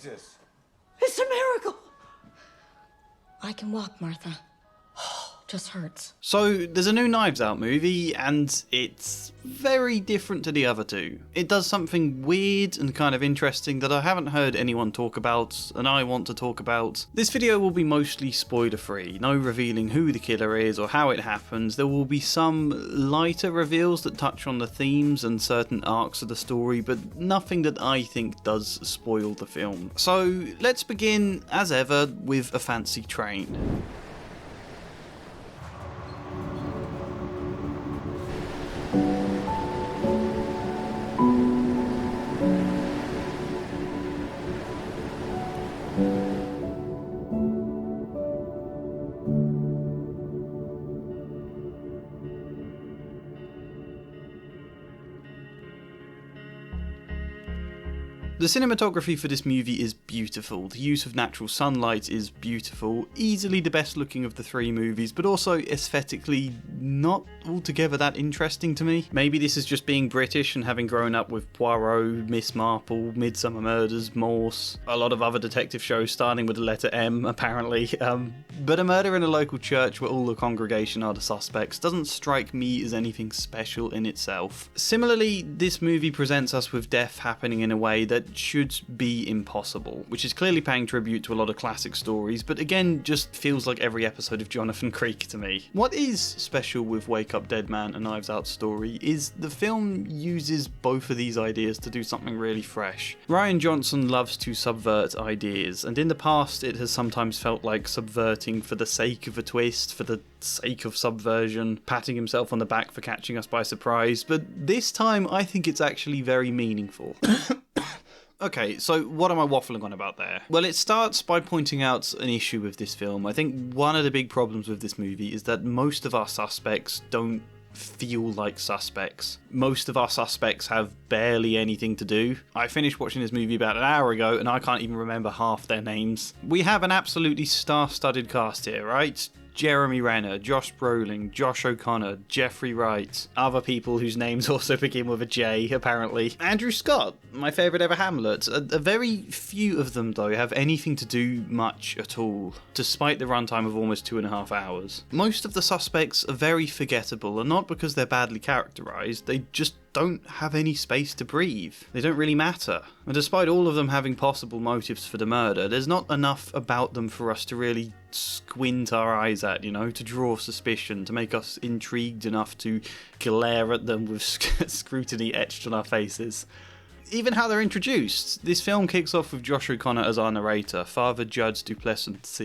Jesus! It's a miracle! I can walk, Martha. Just hurts. So, there's a new Knives Out movie, and it's very different to the other two. It does something weird and kind of interesting that I haven't heard anyone talk about, and I want to talk about. This video will be mostly spoiler-free, no revealing who the killer is or how it happens. There will be some lighter reveals that touch on the themes and certain arcs of the story, but nothing that I think does spoil the film. So, let's begin, as ever, with a fancy train. The cinematography for this movie is beautiful, the use of natural sunlight is beautiful, easily the best looking of the three movies, but also aesthetically not altogether that interesting to me. Maybe this is just being British and having grown up with Poirot, Miss Marple, Midsummer Murders, Morse, a lot of other detective shows starting with the letter M apparently, but a murder in a local church where all the congregation are the suspects doesn't strike me as anything special in itself. Similarly, this movie presents us with death happening in a way that should be impossible, which is clearly paying tribute to a lot of classic stories, but again just feels like every episode of Jonathan Creek to me. What is special with Wake Up Dead Man, a Knives Out story, is the film uses both of these ideas to do something really fresh. Rian Johnson loves to subvert ideas, and in the past it has sometimes felt like subverting for the sake of a twist, for the sake of subversion, patting himself on the back for catching us by surprise, but this time I think it's actually very meaningful. Okay, so what am I waffling on about there? Well, it starts by pointing out an issue with this film. I think one of the big problems with this movie is that most of our suspects don't feel like suspects. Most of our suspects have barely anything to do. I finished watching this movie about an hour ago and I can't even remember half their names. We have an absolutely star-studded cast here, right? Jeremy Renner, Josh Brolin, Josh O'Connor, Jeffrey Wright, other people whose names also begin with a J, apparently. Andrew Scott, my favourite ever Hamlet. A very few of them, though, have anything to do much at all, despite the runtime of almost 2.5 hours. Most of the suspects are very forgettable, and not because they're badly characterised, they just don't have any space to breathe. They don't really matter. And despite all of them having possible motives for the murder, there's not enough about them for us to really squint our eyes at, you know, to draw suspicion, to make us intrigued enough to glare at them with scrutiny etched on our faces. Even how they're introduced. This film kicks off with Josh O'Connor as our narrator, Father Judge Duplessis,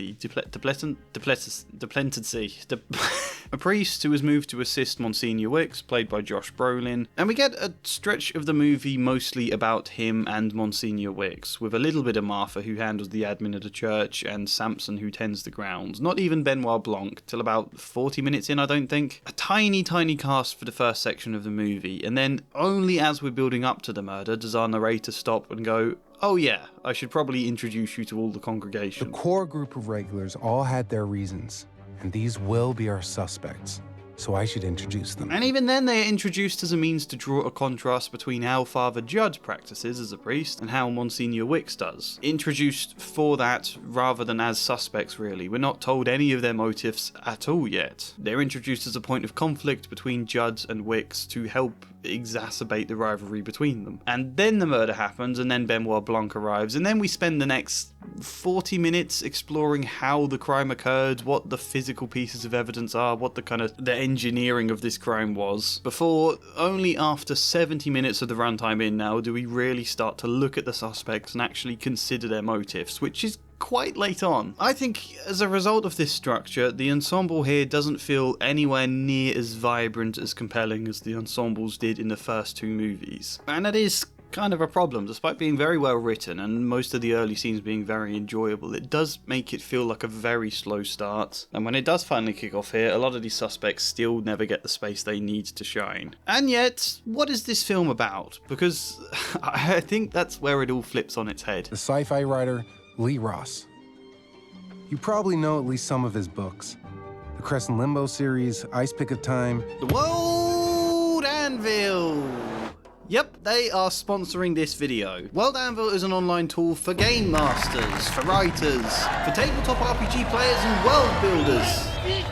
a priest who has moved to assist Monsignor Wicks, played by Josh Brolin, and we get a stretch of the movie mostly about him and Monsignor Wicks, with a little bit of Martha who handles the admin of the church, and Samson who tends the grounds. Not even Benoit Blanc, till about 40 minutes in, I don't think. A tiny cast for the first section of the movie, and then only as we're building up to the murder does our narrator stop and go, oh yeah, I should probably introduce you to all the congregation. The core group of regulars all had their reasons, and these will be our suspects, so I should introduce them. And even then they are introduced as a means to draw a contrast between how Father Judd practices as a priest and how Monsignor Wicks does. Introduced for that rather than as suspects, really. We're not told any of their motives at all yet. They're introduced as a point of conflict between Judd and Wicks to help exacerbate the rivalry between them. And then the murder happens, and then Benoit Blanc arrives, and then we spend the next 40 minutes exploring how the crime occurred, what the physical pieces of evidence are, what the engineering of this crime was, before only after 70 minutes of the runtime in now do we really start to look at the suspects and actually consider their motives, which is quite late on. I think as a result of this structure, the ensemble here doesn't feel anywhere near as vibrant, as compelling as the ensembles did in the first two movies. And that is kind of a problem. Despite being very well written and most of the early scenes being very enjoyable, it does make it feel like a very slow start. And when it does finally kick off here, a lot of these suspects still never get the space they need to shine. And yet, what is this film about? Because I think that's where it all flips on its head. The sci-fi writer Lee Ross. You probably know at least some of his books. The Crescent Limbo series, Ice Pick of Time. The World Anvil! Yep, they are sponsoring this video. World Anvil is an online tool for game masters, for writers, for tabletop RPG players and world builders.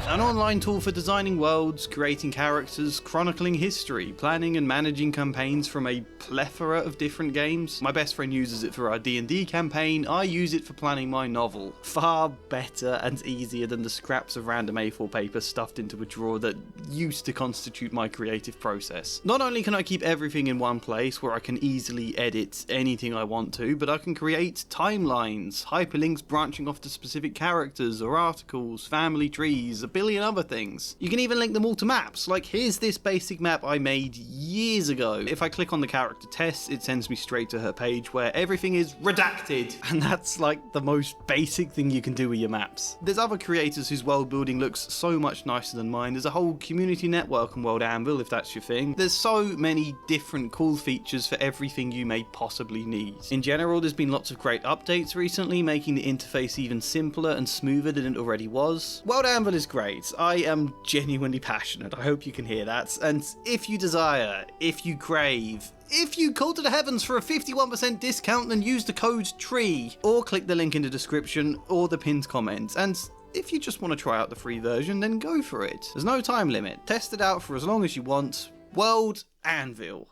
An online tool for designing worlds, creating characters, chronicling history, planning and managing campaigns from a plethora of different games. My best friend uses it for our D&D campaign, I use it for planning my novel. Far better and easier than the scraps of random A4 paper stuffed into a drawer that used to constitute my creative process. Not only can I keep everything in one place where I can easily edit anything I want to, but I can create timelines, hyperlinks branching off to specific characters or articles, family trees, a billion other things. You can even link them all to maps, like here's this basic map I made years ago. If I click on the character Tess, it sends me straight to her page where everything is redacted, and that's like the most basic thing you can do with your maps. There's other creators whose world building looks so much nicer than mine. There's a whole community network on World Anvil if that's your thing. There's so many different cool features for everything you may possibly need. In general, there's been lots of great updates recently, making the interface even simpler and smoother than it already was. World Anvil is great. I am genuinely passionate, I hope you can hear that, and if you desire, if you crave, if you call to the heavens for a 51% discount, then use the code TREE, or click the link in the description or the pinned comment, and if you just want to try out the free version, then go for it. There's no time limit, test it out for as long as you want. World Anvil.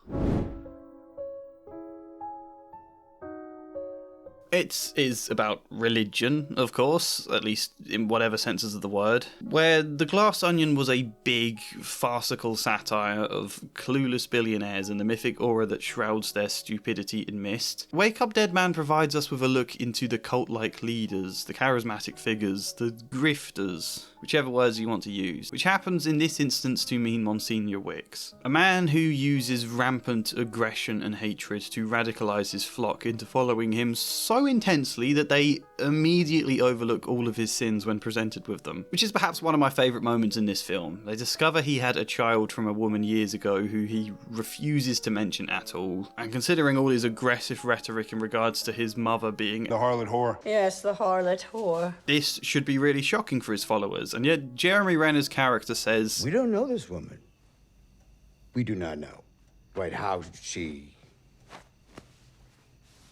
It is about religion, of course, at least in whatever senses of the word, where The Glass Onion was a big, farcical satire of clueless billionaires and the mythic aura that shrouds their stupidity in mist. Wake Up Dead Man provides us with a look into the cult-like leaders, the charismatic figures, the grifters, whichever words you want to use, which happens in this instance to mean Monsignor Wicks, a man who uses rampant aggression and hatred to radicalise his flock into following him so intensely that they immediately overlook all of his sins when presented with them, which is perhaps one of my favourite moments in this film. They discover he had a child from a woman years ago who he refuses to mention at all, and considering all his aggressive rhetoric in regards to his mother being the harlot whore. Yes, the harlot whore. This should be really shocking for his followers, and yet Jeremy Renner's character says, "We don't know this woman. We do not know. Right, how she...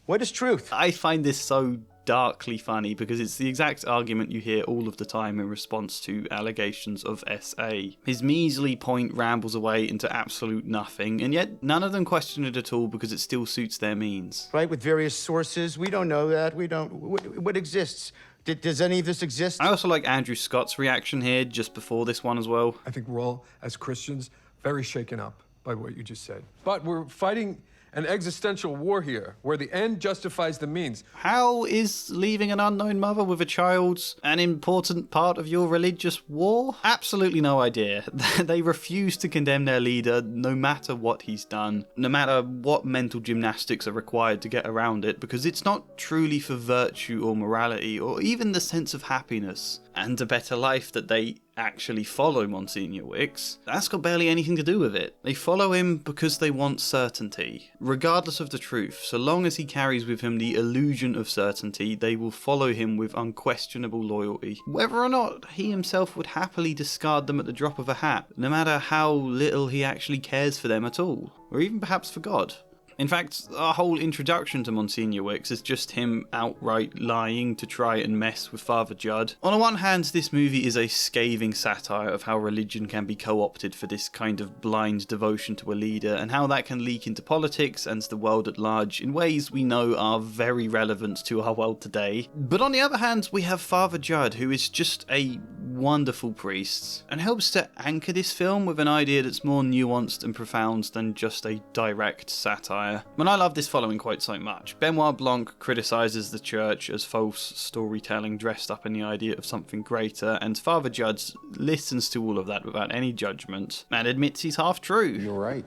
What is truth?" I find this so darkly funny because it's the exact argument you hear all of the time in response to allegations of SA. His measly point rambles away into absolute nothing, and yet none of them question it at all because it still suits their means. Right, with various sources. We don't know that. We don't... What exists? Does any of this exist? I also like Andrew Scott's reaction here just before this one as well. I think we're all, as Christians, very shaken up by what you just said. But we're fighting an existential war here, where the end justifies the means. How is leaving an unknown mother with a child an important part of your religious war? Absolutely no idea. They refuse to condemn their leader no matter what he's done, no matter what mental gymnastics are required to get around it, because it's not truly for virtue or morality or even the sense of happiness and a better life that they actually follow Monsignor Wicks. That's got barely anything to do with it. They follow him because they want certainty. Regardless of the truth, so long as he carries with him the illusion of certainty, they will follow him with unquestionable loyalty. Whether or not he himself would happily discard them at the drop of a hat, no matter how little he actually cares for them at all, or even perhaps for God. In fact, our whole introduction to Monsignor Wicks is just him outright lying to try and mess with Father Judd. On the one hand, this movie is a scathing satire of how religion can be co-opted for this kind of blind devotion to a leader, and how that can leak into politics and the world at large in ways we know are very relevant to our world today. But on the other hand, we have Father Judd, who is just a wonderful priest, and helps to anchor this film with an idea that's more nuanced and profound than just a direct satire. When I love this following quite so much. Benoit Blanc criticises the church as false storytelling dressed up in the idea of something greater, and Father Judd listens to all of that without any judgment, and admits he's half true. You're right.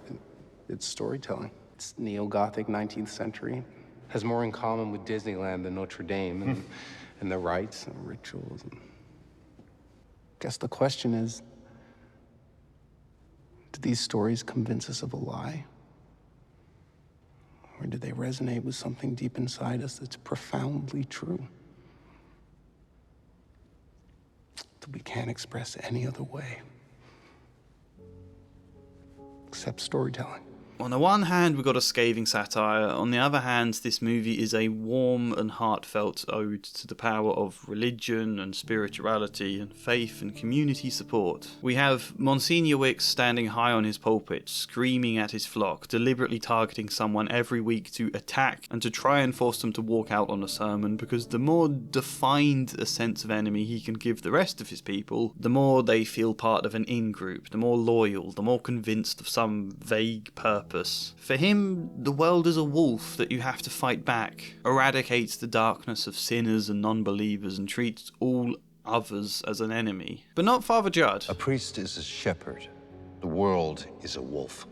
It's storytelling. It's neo-Gothic 19th century. Has more in common with Disneyland than Notre Dame and the rites and rituals. I guess the question is, do these stories convince us of a lie? Or do they resonate with something deep inside us that's profoundly true? That we can't express any other way except storytelling. On the one hand, we've got a scathing satire. On the other hand, this movie is a warm and heartfelt ode to the power of religion and spirituality and faith and community support. We have Monsignor Wicks standing high on his pulpit, screaming at his flock, deliberately targeting someone every week to attack and to try and force them to walk out on a sermon, because the more defined a sense of enemy he can give the rest of his people, the more they feel part of an in-group, the more loyal, the more convinced of some vague purpose. For him, the world is a wolf that you have to fight back, eradicates the darkness of sinners and non-believers, and treats all others as an enemy. But not Father Judd. A priest is a shepherd. The world is a wolf.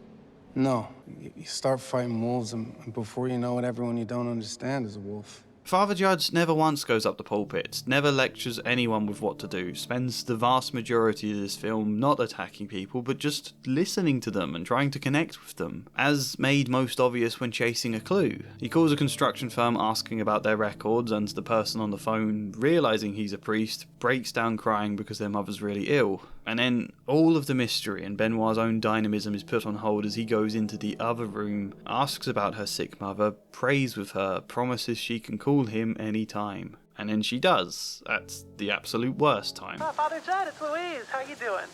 No, you start fighting wolves, and before you know it, everyone you don't understand is a wolf. Father Judd never once goes up the pulpit, never lectures anyone with what to do, spends the vast majority of this film not attacking people, but just listening to them and trying to connect with them, as made most obvious when chasing a clue. He calls a construction firm asking about their records, and the person on the phone, realising he's a priest, breaks down crying because their mother's really ill. And then all of the mystery and Benoit's own dynamism is put on hold as he goes into the other room, asks about her sick mother, prays with her, promises she can call him any time. And then she does, at the absolute worst time. Oh, Father Judd, it's Louise. How you doing?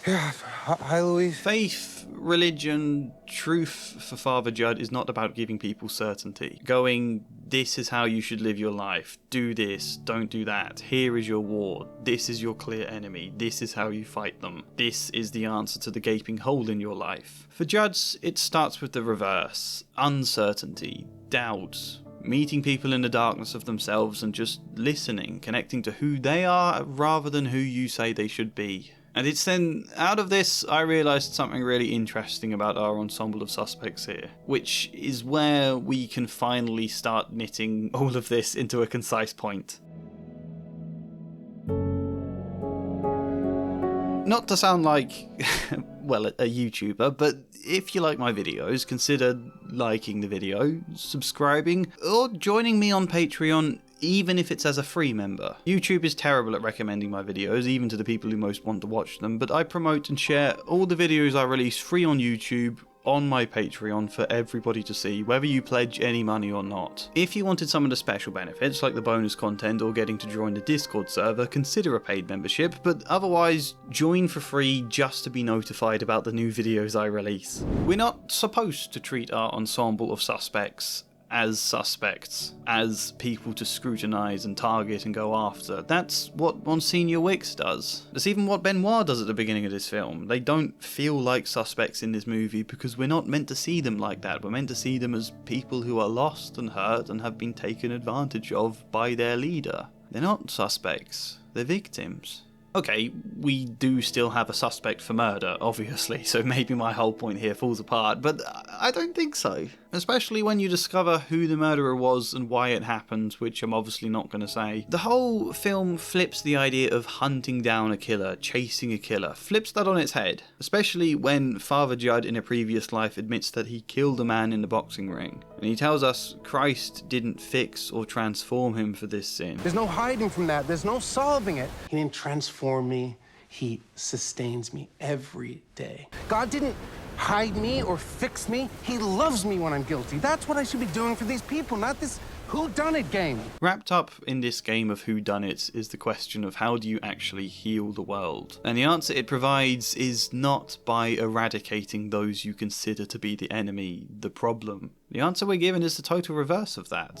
Yeah, hi, Louise. Faith, religion, truth for Father Judd is not about giving people certainty. Going, this is how you should live your life. Do this, don't do that. Here is your war. This is your clear enemy. This is how you fight them. This is the answer to the gaping hole in your life. For Judds, it starts with the reverse. Uncertainty, doubt, meeting people in the darkness of themselves and just listening, connecting to who they are rather than who you say they should be. And it's then, out of this, I realised something really interesting about our ensemble of suspects here, which is where we can finally start knitting all of this into a concise point. Not to sound like, well, a YouTuber, but if you like my videos, consider liking the video, subscribing, or joining me on Patreon, even if it's as a free member. YouTube is terrible at recommending my videos, even to the people who most want to watch them, but I promote and share all the videos I release free on YouTube, on my Patreon for everybody to see, whether you pledge any money or not. If you wanted some of the special benefits, like the bonus content or getting to join the Discord server, consider a paid membership, but otherwise, join for free just to be notified about the new videos I release. We're not supposed to treat our ensemble of suspects as people to scrutinise and target and go after. That's what Monsignor Wicks does. That's even what Benoit does at the beginning of this film. They don't feel like suspects in this movie because we're not meant to see them like that. We're meant to see them as people who are lost and hurt and have been taken advantage of by their leader. They're not suspects, they're victims. Okay, we do still have a suspect for murder, obviously, so maybe my whole point here falls apart, but I don't think so. Especially when you discover who the murderer was and why it happened, which I'm obviously not going to say. The whole film flips the idea of hunting down a killer, chasing a killer, flips that on its head. Especially when Father Judd in a previous life admits that he killed a man in the boxing ring. And he tells us Christ didn't fix or transform him for this sin. There's no hiding from that. There's no solving it. He didn't transform me. He sustains me every day. God didn't hide me or fix me. He loves me when I'm guilty. That's what I should be doing for these people, not this whodunit game. Wrapped up in this game of whodunit is the question of how do you actually heal the world? And the answer it provides is not by eradicating those you consider to be the enemy, the problem. The answer we're given is the total reverse of that.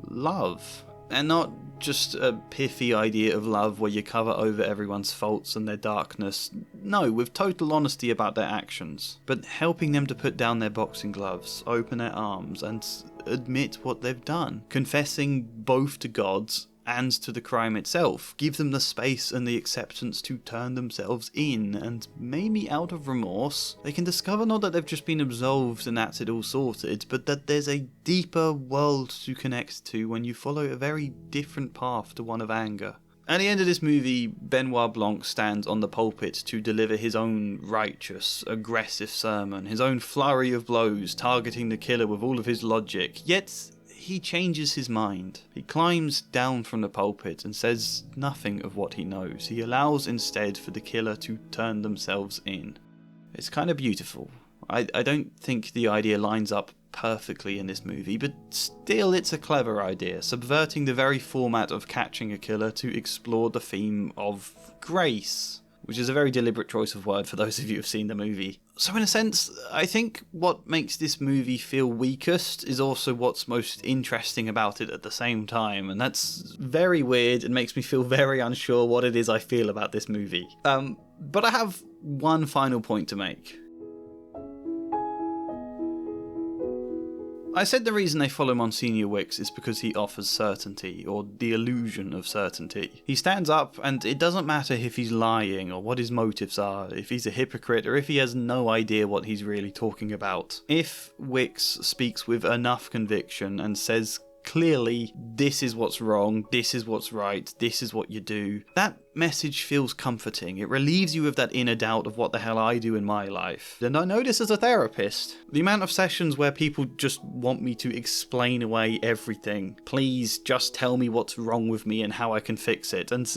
Love. And not just a pithy idea of love where you cover over everyone's faults and their darkness. No, with total honesty about their actions. But helping them to put down their boxing gloves, open their arms, and admit what they've done. Confessing both to God and to the crime itself. Give them the space and the acceptance to turn themselves in, and maybe out of remorse, they can discover not that they've just been absolved and that's it all sorted, but that there's a deeper world to connect to when you follow a very different path to one of anger. At the end of this movie, Benoit Blanc stands on the pulpit to deliver his own righteous, aggressive sermon, his own flurry of blows, targeting the killer with all of his logic, yet he changes his mind. He climbs down from the pulpit and says nothing of what he knows. He allows instead for the killer to turn themselves in. It's kind of beautiful. I don't think the idea lines up perfectly in this movie, but still it's a clever idea, subverting the very format of catching a killer to explore the theme of grace, which is a very deliberate choice of word for those of you who've seen the movie. So in a sense, I think what makes this movie feel weakest is also what's most interesting about it at the same time, and that's very weird and makes me feel very unsure what it is I feel about this movie. But I have one final point to make. I said the reason they follow Monsignor Wicks is because he offers certainty, or the illusion of certainty. He stands up, and it doesn't matter if he's lying, or what his motives are, if he's a hypocrite, or if he has no idea what he's really talking about. If Wicks speaks with enough conviction and says clearly, this is what's wrong, this is what's right, this is what you do, that message feels comforting. It relieves you of that inner doubt of what the hell I do in my life. And I know this as a therapist. The amount of sessions where people just want me to explain away everything. Please just tell me what's wrong with me and how I can fix it. And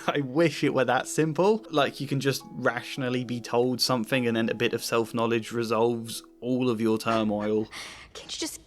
I wish it were that simple. Like you can just rationally be told something and then a bit of self-knowledge resolves all of your turmoil. Can't you just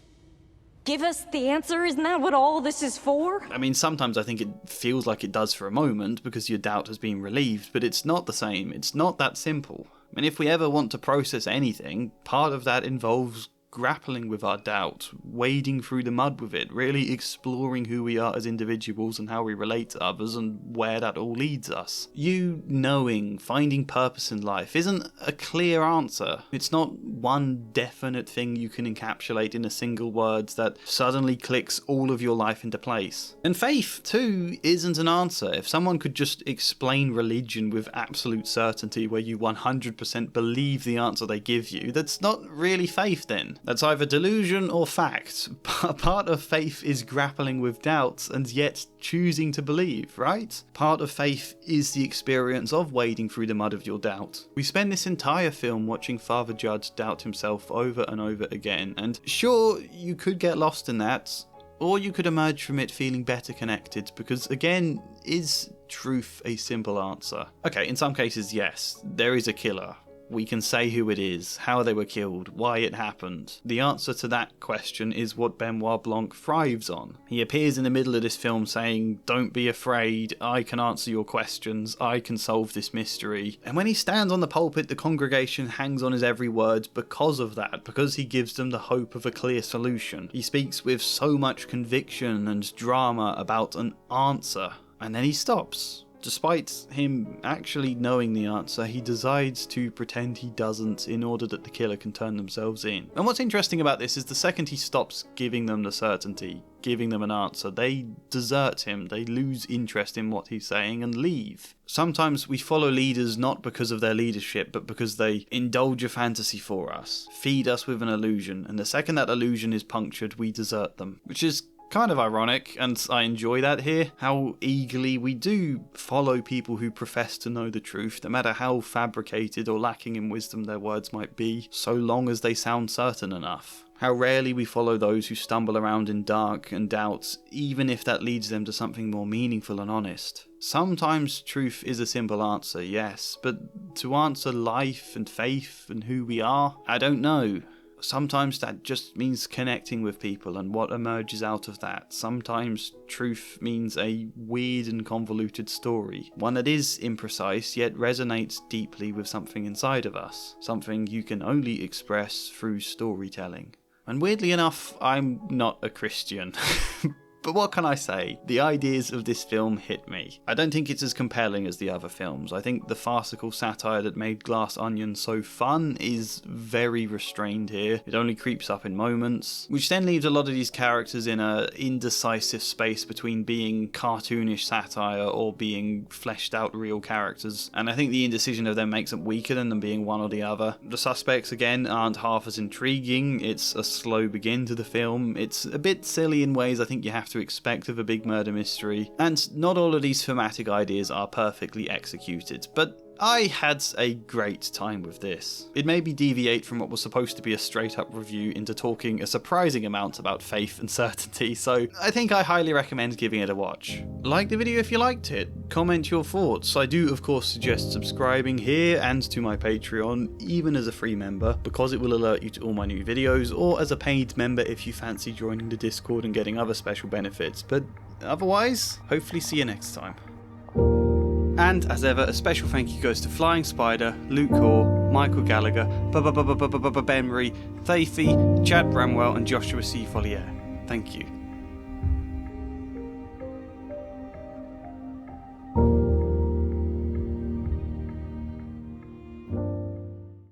give us the answer? Isn't that what all this is for? I mean, sometimes I think it feels like it does for a moment because your doubt has been relieved, but it's not the same. It's not that simple. I mean, if we ever want to process anything, part of that involves grappling with our doubt, wading through the mud with it, really exploring who we are as individuals and how we relate to others and where that all leads us. You knowing, finding purpose in life isn't a clear answer. It's not one definite thing you can encapsulate in a single word that suddenly clicks all of your life into place. And faith, too, isn't an answer. If someone could just explain religion with absolute certainty where you 100% believe the answer they give you, that's not really faith then. That's either delusion or fact. Part of faith is grappling with doubts and yet choosing to believe, right? Part of faith is the experience of wading through the mud of your doubt. We spend this entire film watching Father Judge doubt himself over and over again, and sure, you could get lost in that, or you could emerge from it feeling better connected, because again, is truth a simple answer? Okay, in some cases, yes, there is a killer. We can say who it is, how they were killed, why it happened. The answer to that question is what Benoit Blanc thrives on. He appears in the middle of this film saying, "Don't be afraid, I can answer your questions, I can solve this mystery." And when he stands on the pulpit, the congregation hangs on his every word because of that, because he gives them the hope of a clear solution. He speaks with so much conviction and drama about an answer, and then he stops. Despite him actually knowing the answer, he decides to pretend he doesn't in order that the killer can turn themselves in. And what's interesting about this is the second he stops giving them the certainty, giving them an answer, they desert him, they lose interest in what he's saying and leave. Sometimes we follow leaders not because of their leadership, but because they indulge a fantasy for us, feed us with an illusion, and the second that illusion is punctured, we desert them. Which is kind of ironic, and I enjoy that here, how eagerly we do follow people who profess to know the truth, no matter how fabricated or lacking in wisdom their words might be, so long as they sound certain enough. How rarely we follow those who stumble around in dark and doubts, even if that leads them to something more meaningful and honest. Sometimes truth is a simple answer, yes, but to answer life and faith and who we are, I don't know. Sometimes that just means connecting with people and what emerges out of that. Sometimes truth means a weird and convoluted story. One that is imprecise yet resonates deeply with something inside of us. Something you can only express through storytelling. And weirdly enough, I'm not a Christian. But what can I say? The ideas of this film hit me. I don't think it's as compelling as the other films. I think the farcical satire that made Glass Onion so fun is very restrained here. It only creeps up in moments, which then leaves a lot of these characters in a indecisive space between being cartoonish satire or being fleshed out real characters. And I think the indecision of them makes them weaker than them being one or the other. The suspects, again, aren't half as intriguing. It's a slow begin to the film. It's a bit silly in ways I think you have to expect of a big murder mystery, and not all of these thematic ideas are perfectly executed, but I had a great time with this. It made me deviate from what was supposed to be a straight up review into talking a surprising amount about faith and certainty, so I think I highly recommend giving it a watch. Like the video if you liked it, comment your thoughts. I do of course suggest subscribing here and to my Patreon, even as a free member, because it will alert you to all my new videos, or as a paid member if you fancy joining the Discord and getting other special benefits, but otherwise, hopefully see you next time. And as ever, a special thank you goes to Flying Spider, Luke Hoare, Michael Gallagher, Ben Marie, Thayfi, Chad Bramwell and Joshua C. Follier. Thank you.